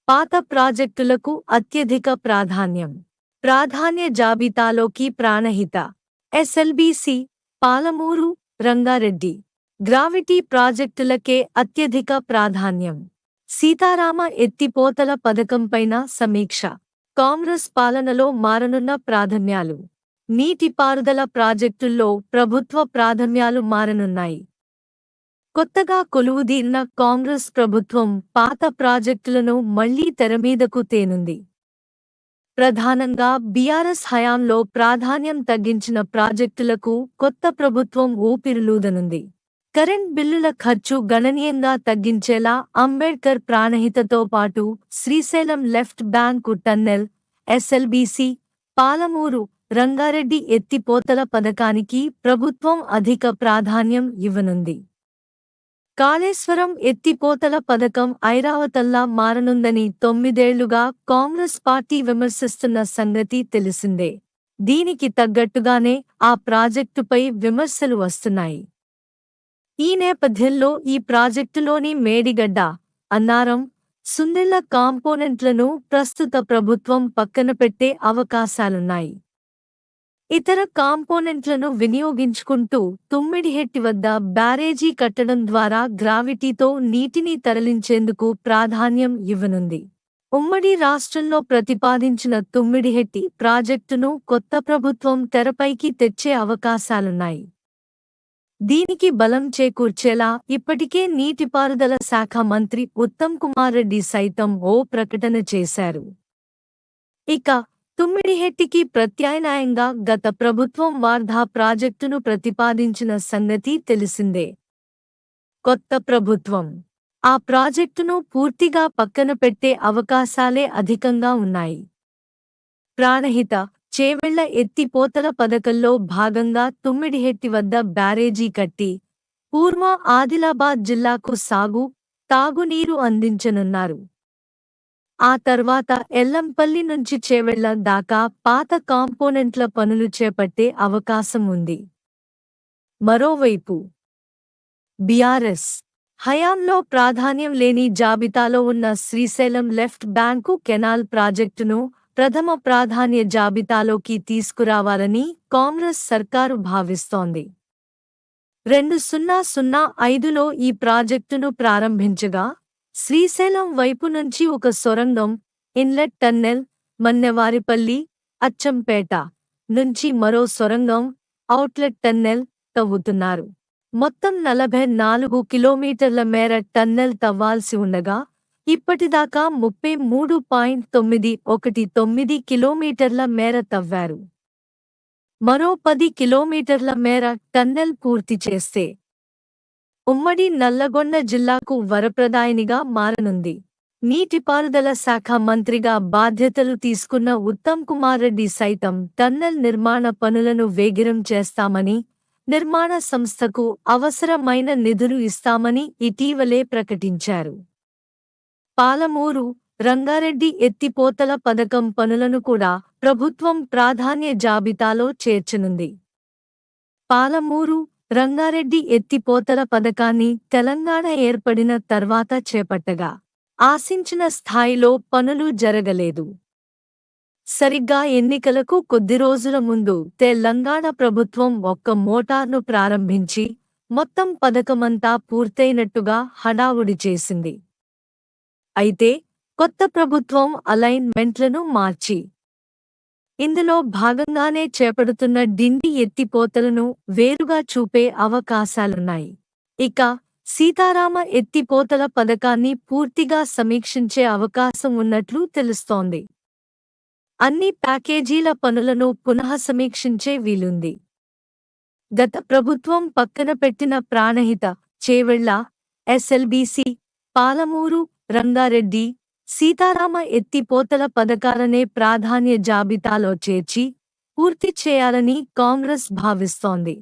పాత ప్రాజెక్టులకు అత్యధిక ప్రాధాన్యం. ప్రాధాన్య జాబితాలోకి ప్రాణహిత ఎస్ఎల్బీసీ, పాలమూరు, రంగారెడ్డి గ్రావిటీ ప్రాజెక్టులకే అత్యధిక ప్రాధాన్యం. సీతారామ ఎత్తిపోతల పథకంపైన సమీక్ష. కాంగ్రెస్ పాలనలో మారనున్న ప్రాధాన్యాలు. నీటిపారుదల ప్రాజెక్టుల్లో ప్రభుత్వ ప్రాధాన్యాలు మారనున్నాయి. కొత్తగా కొలువుదీరిన కాంగ్రెస్ ప్రభుత్వం పాత ప్రాజెక్టులను మళ్లీ తెరమీదకు తేనుంది. ప్రధానంగా బీఆర్ఎస్ హయాంలో ప్రాధాన్యం తగ్గించిన ప్రాజెక్టులకు కొత్త ప్రభుత్వం ఊపిరులూదనుంది. కరెంట్ బిల్లుల ఖర్చు గణనీయంగా తగ్గించేలా అంబేడ్కర్ ప్రాణహితతో పాటు Srisailam left bank tunnel, SLBC, Palamuru, Rangareddy ఎత్తిపోతల పథకానికి ప్రభుత్వం అధిక ప్రాధాన్యం ఇవ్వనుంది. కాళేశ్వరం ఎత్తిపోతల పథకం ఐరావతంలా మారనుందని 9 ఏళ్లుగా కాంగ్రెస్ పార్టీ విమర్శిస్తున్న సంగతి తెలిసిందే. దీనికి తగ్గట్టుగానే ఆ ప్రాజెక్టుపై విమర్శలు వస్తున్నాయి. ఈ నేపథ్యంలో ఈ ప్రాజెక్టులోని మేడిగడ్డ, అన్నారం, సుందిళ్ల కాంపోనెంట్లను ప్రస్తుత ప్రభుత్వం పక్కనపెట్టే అవకాశాలున్నాయి. ఇతర కాంపోనెంట్లను వినియోగించుకుంటూ తుమ్మిడిహెట్టి వద్ద బ్యారేజీ కట్టడం ద్వారా గ్రావిటీతో నీటిని తరలించేందుకు ప్రాధాన్యం ఇవ్వనుంది. ఉమ్మడి రాష్ట్రంలో ప్రతిపాదించిన తుమ్మిడిహెట్టి ప్రాజెక్టును కొత్త ప్రభుత్వం తెరపైకి తెచ్చే అవకాశాలున్నాయి. దీనికి బలం చేకూర్చేలా ఇప్పటికే నీటిపారుదల శాఖ మంత్రి ఉత్తమ్ కుమార్ రెడ్డి సైతం ఓ ప్రకటన చేశారు. ఇక తుమ్మిడిహెట్టికి ప్రత్యామ్నాయంగా గత ప్రభుత్వం వార్ధా ప్రాజెక్టును ప్రతిపాదించిన సంగతి తెలిసిందే. కొత్త ప్రభుత్వం ఆ ప్రాజెక్టును పూర్తిగా పక్కనపెట్టే అవకాశాలే అధికంగా ఉన్నాయి. ప్రాణహిత, చేవెళ్ల ఎత్తిపోతల పథకంలో భాగంగా తుమ్మిడిహెట్టి వద్ద బ్యారేజీ కట్టి పూర్వ ఆదిలాబాద్ జిల్లాకు సాగు, తాగునీరు అందించనున్నారు. ఆ తర్వాత ఎల్లంపల్లి నుంచి చేవెళ్ల దాకా పాత కాంపోనెంట్ల పనులు చేపట్టే అవకాశం ఉంది. మరోవైపు బీఆర్ఎస్ హయాంలో ప్రాధాన్యం లేని జాబితాలో ఉన్న శ్రీశైలం లెఫ్ట్ బ్యాంకు కెనాల్ ప్రాజెక్టును ప్రథమ ప్రాధాన్య జాబితాలోకి తీసుకురావాలని కాంగ్రెస్ సర్కారు భావిస్తోంది. 2005లో ఈ ప్రాజెక్టును ప్రారంభించగా శ్రీశైలం వైపు నుంచి ఒక సొరంగం, ఇన్లెట్ టన్నెల్, మన్నెవారిపల్లి, అచ్చంపేట నుంచి మరో సొరంగం, అవుట్లెట్ టన్నెల్ తవ్వుతున్నారు. మొత్తం 44 కిలోమీటర్ల మేర టన్నెల్ తవ్వాల్సి ఉండగా ఇప్పటిదాకా 33.919 కిలోమీటర్ల మేర తవ్వారు. మరో 10 కిలోమీటర్ల మేర టన్నెల్ పూర్తి చేస్తే ఉమ్మడి నల్లగొండ జిల్లాకు వరప్రదాయినిగా మారనుంది. నీటిపారుదల శాఖ మంత్రిగా బాధ్యతలు తీసుకున్న ఉత్తమ్ కుమార్ రెడ్డి సైతం టన్నెల్ నిర్మాణ పనులను వేగిరం చేస్తామని, నిర్మాణ సంస్థకు అవసరమైన నిధులు ఇస్తామని ఇటీవలే ప్రకటించారు. పాలమూరు, రంగారెడ్డి ఎత్తిపోతల పథకం పనులను కూడా ప్రభుత్వం ప్రాధాన్య జాబితాలో చేర్చనుంది. పాలమూరు, రంగారెడ్డి ఎత్తిపోతల పథకాన్ని తెలంగాణ ఏర్పడిన తర్వాత చేపట్టగా ఆశించిన స్థాయిలో పనులు జరగలేదు. సరిగ్గా ఎన్నికలకు కొద్ది రోజుల ముందు తెలంగాణ ప్రభుత్వం ఒక్క మోటార్ను ప్రారంభించి మొత్తం పథకమంతా పూర్తయినట్టుగా హడావుడి చేసింది. అయితే కొత్త ప్రభుత్వం అలైన్మెంట్లను మార్చి ఇందులో భాగంగానే చేపడుతున్న డిండి ఎత్తిపోతలను వేరుగా చూపే అవకాశాలున్నాయి. ఇక సీతారామ ఎత్తిపోతల పథకాన్ని పూర్తిగా సమీక్షించే అవకాశం ఉన్నట్లు తెలుస్తోంది. అన్ని ప్యాకేజీల పనులను పునఃసమీక్షించే వీలుంది. గత ప్రభుత్వం పక్కన పెట్టిన ప్రాణహిత, చేవెళ్ల, ఎస్ఎల్బీసీ, పాలమూరు, రంగారెడ్డి, సీతారామ ఎత్తిపోతల పథకాలనే ప్రాధాన్య జాబితాలో చేర్చి పూర్తి చేయాలని కాంగ్రెస్ భావిస్తోంది.